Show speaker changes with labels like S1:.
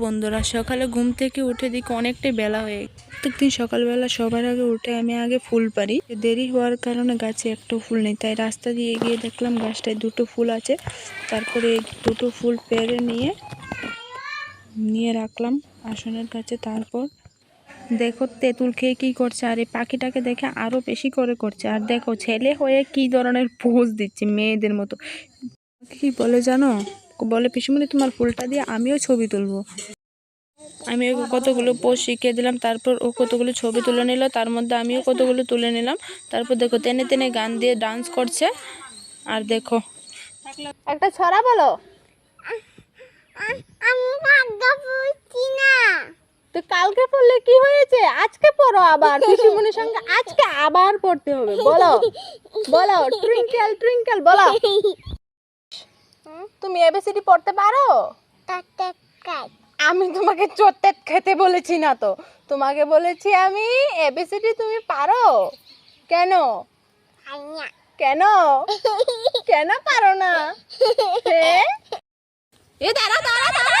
S1: বন্ধুরা, সকালে ঘুম থেকে উঠে দেখি অনেকটাই বেলা হয়ে প্রত্যেকদিন সকালবেলা সবার আগে উঠে আমি আগে ফুল পারি। দেরি হওয়ার কারণে গাছে একটা ফুল নেই, তাই রাস্তা দিয়ে গিয়ে দেখলাম গাছটায় দুটো ফুল আছে। তারপরে এই দুটো ফুল পেড়ে নিয়ে রাখলাম আসনের কাছে। তারপর দেখো তেঁতুল খেয়ে কি করছে, আর এই পাখিটাকে দেখে আরো বেশি করে করছে। আর দেখো ছেলে হয়ে কি ধরনের পোজ দিচ্ছে মেয়েদের মতো। কি বলে জানো, বলে পিসিমণি তোমার ফুলটা দিয়ে আমিও ছবি তুলবো। আমি ওকে কতগুলো পোজ শিখিয়ে দিলাম, তারপর ও কতগুলো ছবি তুলে নিল, তার মধ্যে আমিও কতগুলো তুলে নিলাম। তারপর দেখো টেনে টেনে গান দিয়ে ডান্স করছে। আর দেখো
S2: একটা ছড়া বলো। তো কালকে পড়লে কি হয়েছে, আজকে পড়ো আবার। পিসিমণির সঙ্গে আজকে আবার পড়তে হবে। বলো বলো, টুইঙ্কেল টুইঙ্কেল বলো। তুমি এবিসিডি পড়তে পারো? আমি তোমাকে চোটে খেতে বলেছি না তো, তোমাকে বলেছি আমি এবিসিডি তুমি পারো। কেন কেন কেন পারো না? এ দাঁড়া দাঁড়া দাঁড়া,